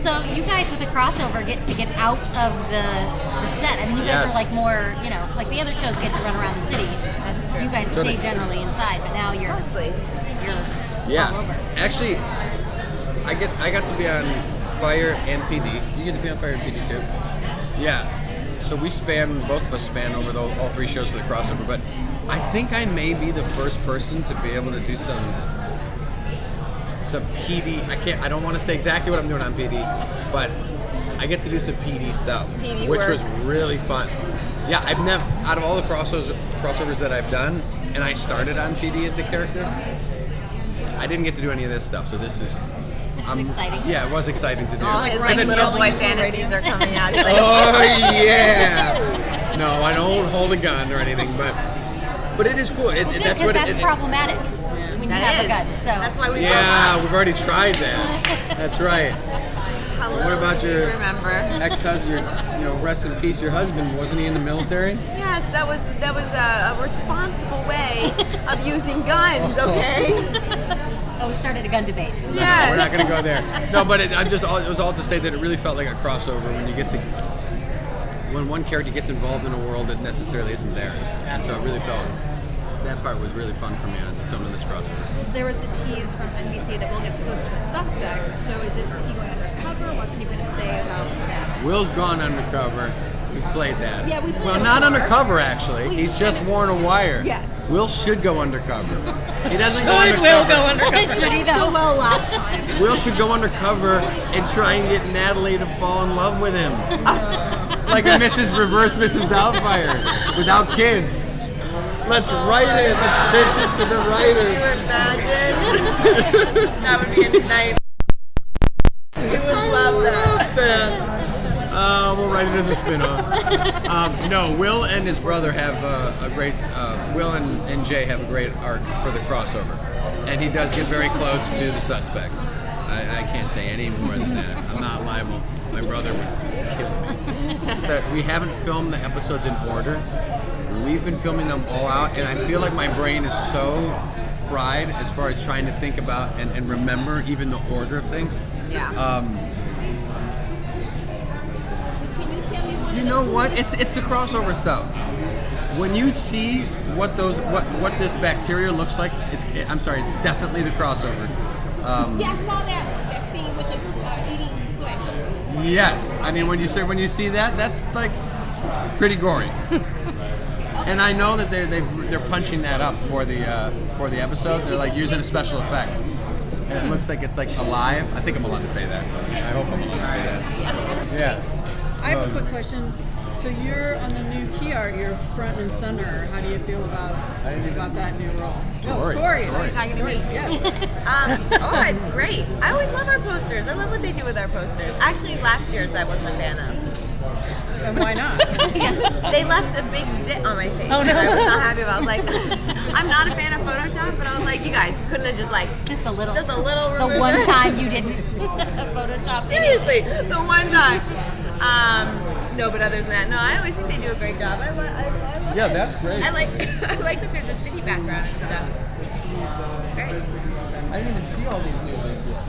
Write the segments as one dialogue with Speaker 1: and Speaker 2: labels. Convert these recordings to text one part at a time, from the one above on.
Speaker 1: So you guys with the crossover get to get out of the set. I mean, you guys are like more, you know, like the other shows get to run around the city.
Speaker 2: That's true.
Speaker 1: You guys stay generally inside, but now you're
Speaker 2: Mostly.
Speaker 1: You're all over.
Speaker 3: Actually, I got to be on Fire and PD. You get to be on Fire and PD too? Yeah. So both of us span over all three shows for the crossover, but I think I may be the first person to be able to do some PD. I don't want to say exactly what I'm doing on PD, but I get to do some PD stuff, which was really fun. Yeah, I've never, out of all the crossovers that I've done, and I started on PD as the character, I didn't get to do any of this stuff, so this is...
Speaker 1: exciting.
Speaker 3: Yeah, it was exciting to do.
Speaker 2: All his little boy fantasies are coming out. He's like,
Speaker 3: oh yeah! No, I don't hold a gun or anything, but it is cool.
Speaker 1: That's problematic when you have a gun. So
Speaker 2: that's why we.
Speaker 3: Yeah, we've already tried that. That's right. What about your ex-husband? Rest in peace. Your husband, wasn't he in the military?
Speaker 2: Yes, that was a responsible way of using guns. Okay.
Speaker 1: Oh, we started a gun debate.
Speaker 2: Yeah,
Speaker 3: no, we're not going to go there. No, but it was all to say that it really felt like a crossover when one character gets involved in a world that necessarily isn't theirs. And so it really felt, that part was really fun for me on filming this crossover.
Speaker 4: There was the tease from NBC that Will gets close to a suspect, so is he going undercover? What can you kind of say about that?
Speaker 3: Will's gone undercover. We played that.
Speaker 4: Yeah, we played
Speaker 3: Well, not undercover, actually. He's just worn a wire.
Speaker 4: Yes.
Speaker 3: Will should go undercover. He doesn't go undercover.
Speaker 1: Will go undercover. Should he
Speaker 4: So well last time.
Speaker 3: Will should go undercover and try and get Natalie to fall in love with him. Like a reverse Mrs. Doubtfire, without kids. Let's write it. Let's pitch it to the writer.
Speaker 2: Can you imagine? That would be a night. You would love that.
Speaker 3: We'll write it as a spin-off. No, Will and his brother have a great... Will and Jay have a great arc for the crossover. And he does get very close to the suspect. I can't say any more than that. I'm not liable. My brother would kill me. We haven't filmed the episodes in order. We've been filming them all out, and I feel like my brain is so fried as far as trying to think about and remember even the order of things.
Speaker 2: Yeah.
Speaker 3: You know what? It's the crossover stuff. When you see what this bacteria looks like, it's definitely the crossover.
Speaker 4: Yeah, I saw that scene with the eating flesh.
Speaker 3: Yes, I mean when you see that, that's like pretty gory. And I know that they're punching that up for the episode. They're like using a special effect, and it looks like it's like alive. I think I'm allowed to say that. I hope I'm allowed to say that. Yeah.
Speaker 5: I have a quick question. So you're on the new key art, you're front and center. How do you feel about that new role?
Speaker 3: Torrey.
Speaker 5: Torrey.
Speaker 2: Are you talking to me?
Speaker 5: Yes.
Speaker 2: It's great. I always love our posters. I love what they do with our posters. Actually, last year's I wasn't a fan of.
Speaker 5: And why not?
Speaker 2: They left a big zit on my face.
Speaker 1: Oh, no.
Speaker 2: And I was not happy about it. I was like, I'm not a fan of Photoshop, but I was like, you guys couldn't have just
Speaker 1: a little
Speaker 2: remove
Speaker 1: the one time you didn't Photoshop.
Speaker 2: Seriously, the one time. No, but other than that, no, I always think they do a great job. I love
Speaker 3: Yeah,
Speaker 2: it.
Speaker 3: that's great.
Speaker 2: I like that there's a city background and stuff. It's great.
Speaker 3: I didn't even see all these new things yet.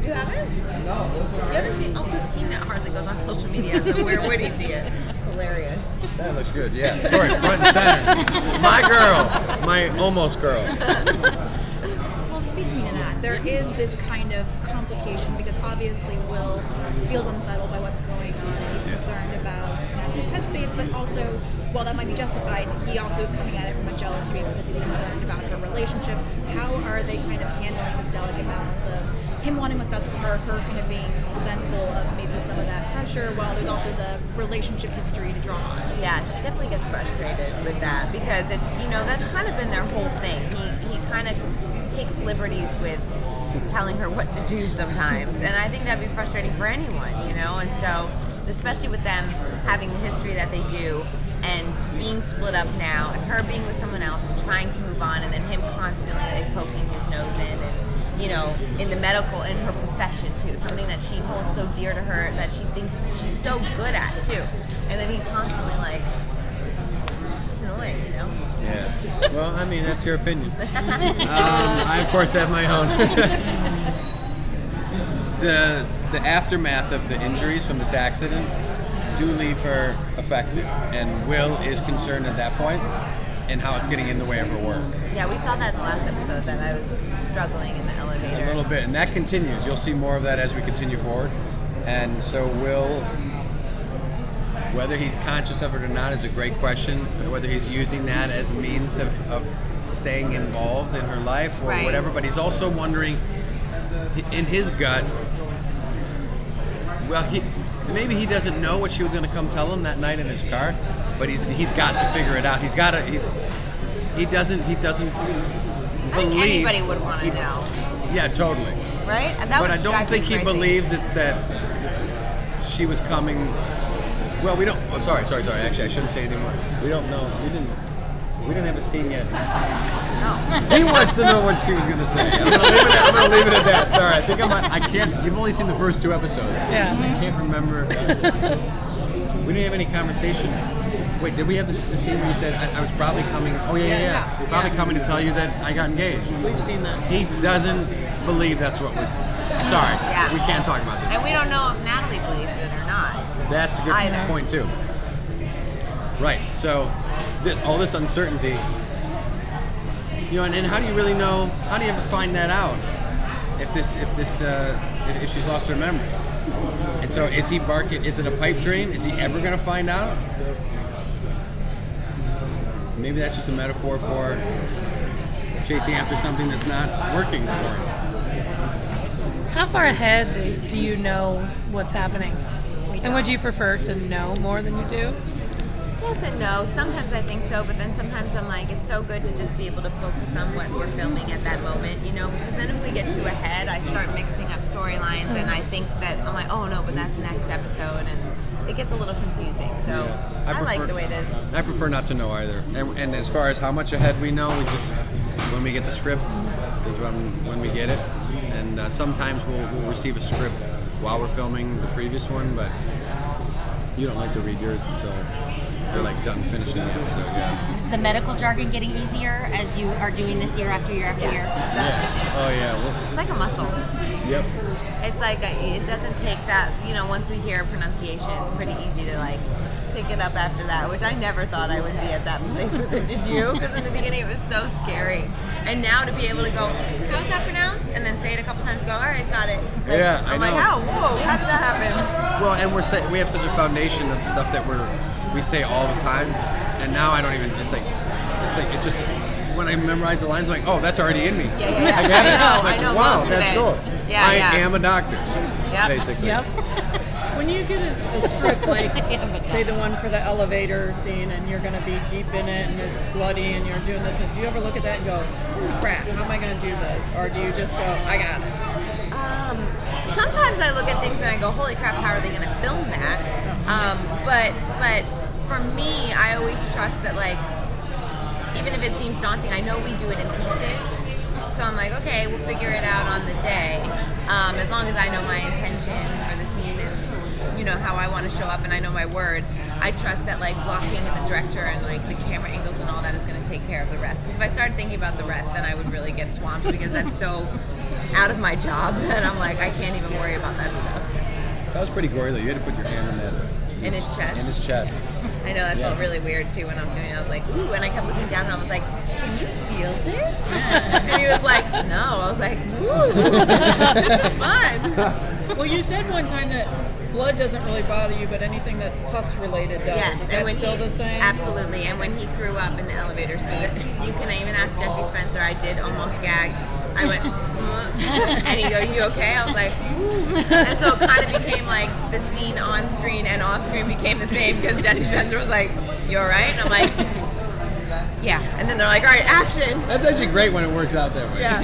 Speaker 2: You haven't?
Speaker 3: No, those are
Speaker 2: You haven't seen? Oh, because he hardly goes on social media, so where would he see it? Hilarious.
Speaker 3: That looks good, yeah. Torrey, front and center. My girl. My almost girl.
Speaker 4: Well, speaking of that, there is this kind of complication because obviously Will feels unsettled by what's going on and he's concerned about Natalie's headspace, but also, while that might be justified, he also is coming at it from a jealous streak because he's concerned about her relationship. How are they kind of handling this delicate balance of him wanting what's best for her kind of being resentful of maybe some of that pressure, while there's also the relationship history to draw on?
Speaker 2: Yeah, she definitely gets frustrated with that because it's, that's kind of been their whole thing. He kind of takes liberties with telling her what to do sometimes, and I think that'd be frustrating for anyone, and so especially with them having the history that they do and being split up now and her being with someone else and trying to move on, and then him constantly poking his nose in and in the medical, in her profession too, something that she holds so dear to her that she thinks she's so good at too, and then he's constantly it's just annoying,
Speaker 3: Yeah. Well, I mean, that's your opinion. I, of course, have my own. The the aftermath of the injuries from this accident do leave her affected, and Will is concerned at that point and how it's getting in the way of her work.
Speaker 2: Yeah, we saw that in the last episode, that I was struggling in the elevator.
Speaker 3: A little bit, and that continues. You'll see more of that as we continue forward. And so Will, whether he's conscious of it or not is a great question. Whether he's using that as a means of staying involved in her life or
Speaker 2: Right.
Speaker 3: whatever, but he's also wondering in his gut, well, maybe he doesn't know what she was going to come tell him that night in his car, but he's got to figure it out. He doesn't
Speaker 2: I think
Speaker 3: believe
Speaker 2: anybody would want to know,
Speaker 3: Yeah, totally.
Speaker 2: right? That
Speaker 3: But
Speaker 2: would
Speaker 3: I don't
Speaker 2: drive me
Speaker 3: think he
Speaker 2: crazy.
Speaker 3: believes it's that she was coming. Well, we don't. Oh, sorry. Actually, I shouldn't say anymore. We don't know. We didn't have a scene yet.
Speaker 2: No.
Speaker 3: He wants to know what she was going to say. I'm going to leave it at that. Sorry. I think I can't. You've only seen the first 2 episodes.
Speaker 6: Yeah.
Speaker 3: I can't remember. We didn't have any conversation. Wait, did we have the scene where you said I was probably coming? Oh yeah. Probably coming to tell you that I got engaged.
Speaker 5: We've seen that.
Speaker 3: He doesn't believe that's what was. Sorry.
Speaker 2: Yeah.
Speaker 3: We can't talk about this.
Speaker 2: And we don't know if Natalie believes it or not.
Speaker 3: That's a good
Speaker 2: Either.
Speaker 3: point too. Right. So, all this uncertainty, and how do you really know? How do you ever find that out? If she's lost her memory? And so, is he barking? Is it a pipe dream? Is he ever going to find out? Maybe that's just a metaphor for chasing after something that's not working for him.
Speaker 6: How far ahead do you know what's happening? And would you prefer to know more than you do?
Speaker 2: Yes and no. Sometimes I think so, but then sometimes I'm like, it's so good to just be able to focus on what we're filming at that moment, because then if we get too ahead, I start mixing up storylines, and I think that I'm like, oh no, but that's next episode, and it gets a little confusing. So
Speaker 3: Yeah.
Speaker 2: I like the way it is.
Speaker 3: I prefer not to know either. And as far as how much ahead we know, we just when we get the script is when we get it. And sometimes we'll receive a script while we're filming the previous one, but you don't like to read yours until you're like done finishing the episode. Yeah.
Speaker 1: Is the medical jargon getting easier as you are doing this year after year after year?
Speaker 3: Yeah. Oh yeah. Well,
Speaker 2: It's like a muscle.
Speaker 3: yep.
Speaker 2: It's like it doesn't take that, once we hear a pronunciation, it's pretty easy to like pick it up after that, which I never thought I would be at that place with it. Did you? Because in the beginning it was so scary. And now to be able to go, how's that pronounced? And then say it a couple times, go, all right, got it. Like,
Speaker 3: Yeah, I
Speaker 2: I'm like,
Speaker 3: know.
Speaker 2: how did that happen?
Speaker 3: Well, and we have such a foundation of stuff that we say all the time, and now I don't even. It's like it just when I memorize the lines, I'm like, oh, that's already in me.
Speaker 2: Yeah.
Speaker 3: I got it.
Speaker 2: I know,
Speaker 3: I'm like,
Speaker 2: I know
Speaker 3: wow,
Speaker 2: most of
Speaker 3: that's
Speaker 2: it.
Speaker 3: cool.
Speaker 2: Yeah,
Speaker 3: I
Speaker 2: yeah.
Speaker 3: am a doctor.
Speaker 2: Yep.
Speaker 3: Basically.
Speaker 6: Yep.
Speaker 5: When you get a script like, say the one for the elevator scene, and you're going to be deep in it, and it's bloody, and you're doing this, do you ever look at that and go, holy crap, how am I going to do this? Or do you just go, I got it?
Speaker 2: Sometimes I look at things and I go, holy crap, how are they going to film that? But for me, I always trust that, like, even if it seems daunting, I know we do it in pieces. So I'm like, okay, we'll figure it out on the day. As long as I know my intention for the scene and, how I want to show up and I know my words, I trust that, like, blocking and the director and, like, the camera angles and all that is going to take care of the rest. Because if I started thinking about the rest, then I would really get swamped because that's so out of my job and I'm like, I can't even worry about that stuff.
Speaker 3: That was pretty gory though. You had to put your hand in that.
Speaker 2: In his chest.
Speaker 3: In his chest.
Speaker 2: I know, that
Speaker 3: Yeah.
Speaker 2: felt really weird too when I was doing it. I was like, ooh, and I kept looking down and I was like, can you feel this? And he was like, no. I was like, ooh, this is fun.
Speaker 5: Well, you said one time that blood doesn't really bother you, but anything that's pus related does.
Speaker 2: Yes,
Speaker 5: Is that
Speaker 2: when
Speaker 5: still
Speaker 2: he,
Speaker 5: the same?
Speaker 2: Absolutely. And when he threw up in the elevator scene, you can even ask Jesse Spencer. I did almost gag. I went, and he go, you okay? I was like, ooh. And so it kind of became like the scene on screen and off screen became the same because Jesse Spencer was like, you all right? And I'm like, yeah. And then they're like, all right, action.
Speaker 3: That's actually great when it works out that way.
Speaker 2: Yeah.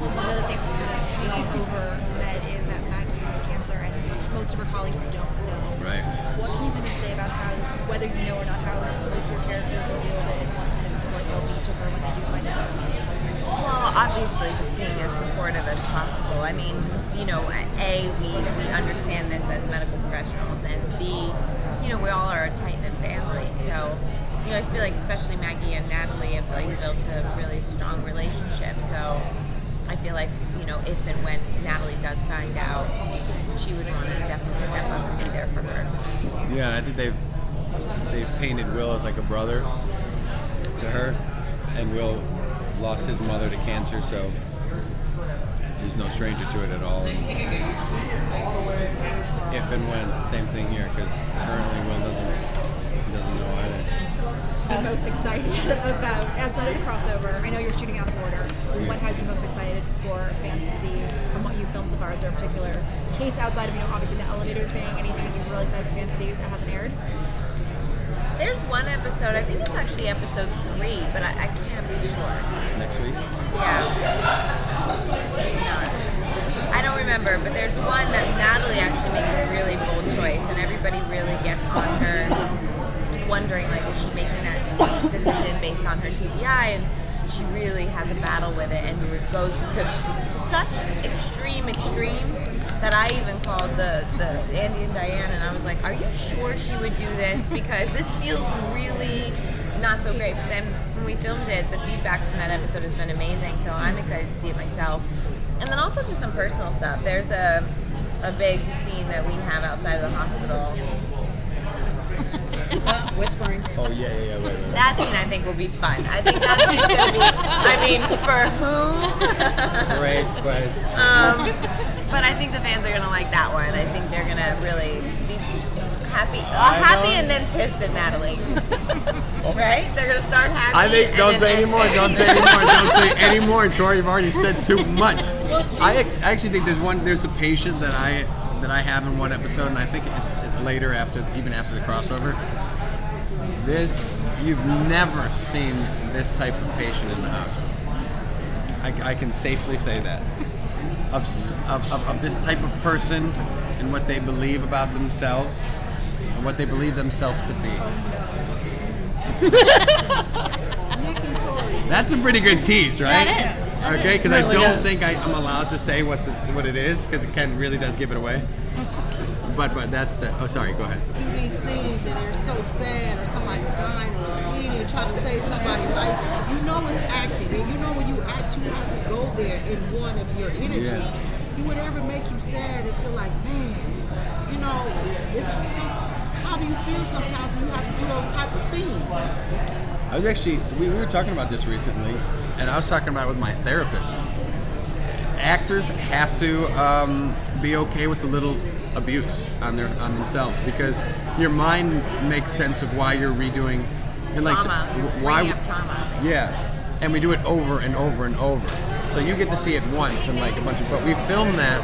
Speaker 4: One of the things that's kind of hanging over Med is that Maggie has cancer, and most of her colleagues don't know.
Speaker 3: Right.
Speaker 4: What can you kind of say about how, whether you know or not, how your characters will deal with it, and what kind of support they'll be to her when they do find out?
Speaker 2: Well, obviously, just being as supportive as possible. I mean, A, we understand this as medical professionals, and B, we all are a tight-knit family. So, I feel like especially Maggie and Natalie have like built a really strong relationship. So, I feel like, you know, if and when Natalie does find out, she would want to definitely step up and be there for her.
Speaker 3: Yeah, and I think they've painted Will as like a brother to her, and Will lost his mother to cancer, so he's no stranger to it at all. And if and when, same thing here, because currently Will doesn't know either.
Speaker 4: You most excited about outside of the crossover? I know you're shooting out of order.
Speaker 3: Yeah.
Speaker 4: What has you most excited for fans to see from what you filmed so far? Is there a particular case outside of, you know, obviously the elevator thing? Anything that you're really excited for fans to see that hasn't aired?
Speaker 2: There's one episode, I think it's actually episode 3, but I can't be sure.
Speaker 3: Next week?
Speaker 2: Yeah. I don't remember, but there's one that Natalie actually makes a really bold choice, and everybody really gets on her, wondering, like, is she making that decision based on her TBI? And she really has a battle with it, and goes to such extremes that I even called the Andy and Diane, and I was like, are you sure she would do this? Because this feels really not so great. But then when we filmed it, the feedback from that episode has been amazing, so I'm excited to see it myself. And then also just some personal stuff. There's a big scene that we have outside of the hospital.
Speaker 5: Whispering.
Speaker 3: Oh, yeah, right.
Speaker 2: That scene I think will be fun. I think that scene's going to be, I mean, for who?
Speaker 3: Great question.
Speaker 2: But I think the fans are going to like that one. I think they're going to really be happy and then pissed at Natalie. Right? They're going to start happy.
Speaker 3: I think, don't say anymore, don't say anymore, Tori, you've already said too much. I actually think there's a patient that I have in one episode, and I think it's later even after the crossover. You've never seen this type of patient in the hospital. I can safely say that. Of this type of person and what they believe about themselves and what they believe themselves to be. That's a pretty good tease, right?
Speaker 1: That is.
Speaker 3: Okay, because I
Speaker 6: Really
Speaker 3: don't
Speaker 6: is.
Speaker 3: think I'm allowed to say what it is, because it really does give it away. But that's the. Oh, sorry. Go ahead.
Speaker 7: You these scenes and they're so sad, or somebody's dying, or it's bleeding, you're trying to save somebody's life. You know it's acting, and you know when you act, you have to go there in one of your energy.
Speaker 3: Yeah.
Speaker 7: You would ever make you sad and feel like, man, you know, how do you feel sometimes when you have to do those type of scenes?
Speaker 3: I was actually, we were talking about this recently, and I was talking about it with my therapist. Actors have to be okay with the little abuse on themselves, because your mind makes sense of why you're redoing. And
Speaker 2: Trauma. Bringing up trauma.
Speaker 3: Yeah, and we do it over and over and over. So you get to see it once and like a bunch of. But we film that.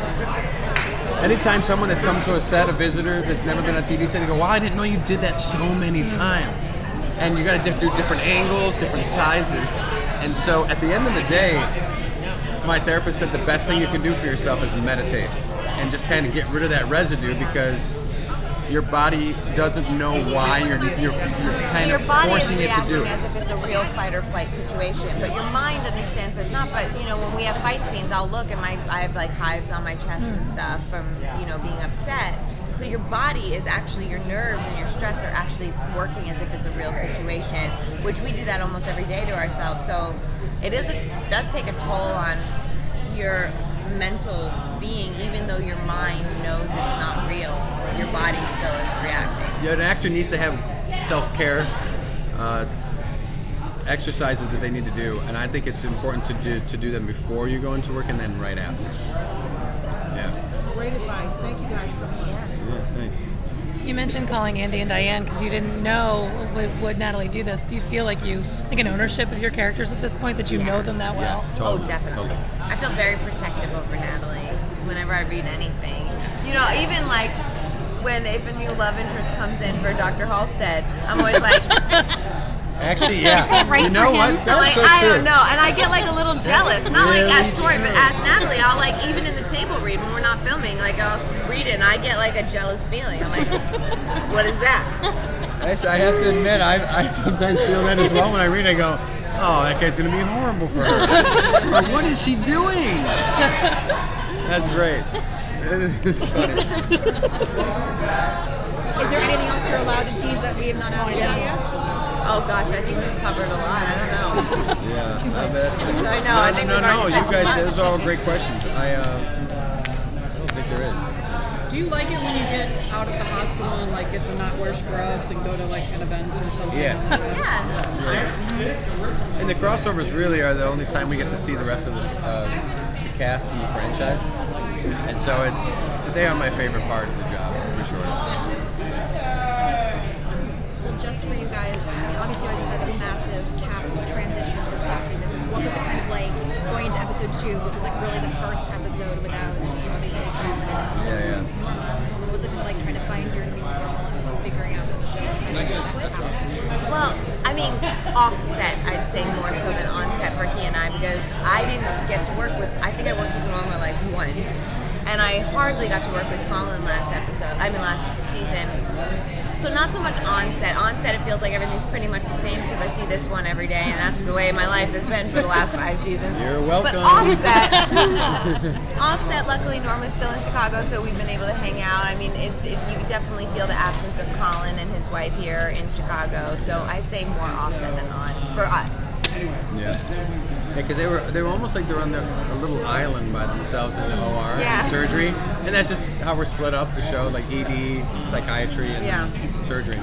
Speaker 3: Anytime someone that's come to a set, a visitor that's never been on TV set, they go, "Wow, I didn't know you did that so many times." And you got to do different angles, different sizes. And so at the end of the day, my therapist said the best thing you can do for yourself is meditate and just kind of get rid of that residue, because your body doesn't know why you're kind
Speaker 2: Your
Speaker 3: of
Speaker 2: body is
Speaker 3: forcing it to do
Speaker 2: reacting as if it's a real fight or flight situation, but your mind understands it's not. But you know, when we have fight scenes, I'll look and I have like hives on my chest and stuff from, you know, being upset. So your body is actually, your nerves and your stress are actually working as if it's a real situation, which we do that almost every day to ourselves. So it does take a toll on your mental being, even though your mind knows it's not real. Your body still is reacting.
Speaker 3: Yeah, an actor needs to have self-care exercises that they need to do, and I think it's important to do them before you go into work and then right after. Yeah.
Speaker 7: Great advice. Thank you guys so much.
Speaker 3: Yeah, thanks.
Speaker 6: You mentioned calling Andy and Diane because you didn't know would Natalie do this. Do you feel like an ownership of your characters at this point, that you know them that well?
Speaker 3: Yes, totally.
Speaker 2: Oh, definitely.
Speaker 3: Totally.
Speaker 2: I feel very protective over Natalie whenever I read anything. You know, even like if a new love interest comes in for Dr. Halstead, I'm always like,
Speaker 3: Actually, yeah.
Speaker 1: Right
Speaker 3: You know
Speaker 1: for
Speaker 3: what?
Speaker 1: him.
Speaker 2: I'm
Speaker 3: That's
Speaker 2: like,
Speaker 3: so
Speaker 2: I
Speaker 3: true.
Speaker 2: don't know. And I get like a little jealous. Not like
Speaker 3: Really
Speaker 2: as Tori, but
Speaker 3: true.
Speaker 2: as Natalie. I'll like, even in the table read when we're not filming, like I'll read it and I get like a jealous feeling. I'm like, what is that?
Speaker 3: I have to admit, I sometimes feel that as well when I read. I go, oh, that guy's going to be horrible for her. Or, what is she doing? That's great. It's funny.
Speaker 4: Is there anything else you're allowed to tease that we have not asked you about yet?
Speaker 2: Oh gosh, I think we've covered a lot. I don't know.
Speaker 3: Yeah.
Speaker 2: I know. I think we've already
Speaker 3: You
Speaker 2: said too
Speaker 3: guys,
Speaker 2: much.
Speaker 3: those are all great questions. I don't think there is.
Speaker 5: Do you like it when you get out of the hospital and like get to not wear scrubs and go to like an event or something?
Speaker 3: Yeah.
Speaker 5: Like that?
Speaker 2: Yeah, it's fun.
Speaker 3: And the crossovers really are the only time we get to see the rest of the cast and the franchise. And so they are my favorite part of the job, for sure.
Speaker 4: Well, just for you guys, I mean, obviously you guys had a massive cast transition this past season. What was it kind of like going into episode 2, which was like really the first episode without, these
Speaker 3: Yeah.
Speaker 4: What's it kind of like trying to find your new role and figuring out what
Speaker 2: Well, I mean, offset, I'd say more so than onset for he and I, because I didn't get to work with, I think I worked with Norma like once, and I hardly got to work with Colin last season. So not so much onset. Onset, it feels like everything's pretty much the same because I see this one every day, and that's the way my life has been for the last 5 seasons.
Speaker 3: You're welcome.
Speaker 2: But offset, luckily Norma's still in Chicago, so we've been able to hang out. I mean, you definitely feel the absence of Colin and his wife here in Chicago, so I'd say more offset than on for us.
Speaker 3: Yeah, because they were almost like they're on a little island by themselves in the OR
Speaker 2: Yeah.
Speaker 3: and surgery, and that's just how we're split up the show, like ED, psychiatry, and
Speaker 2: Yeah.
Speaker 3: surgery.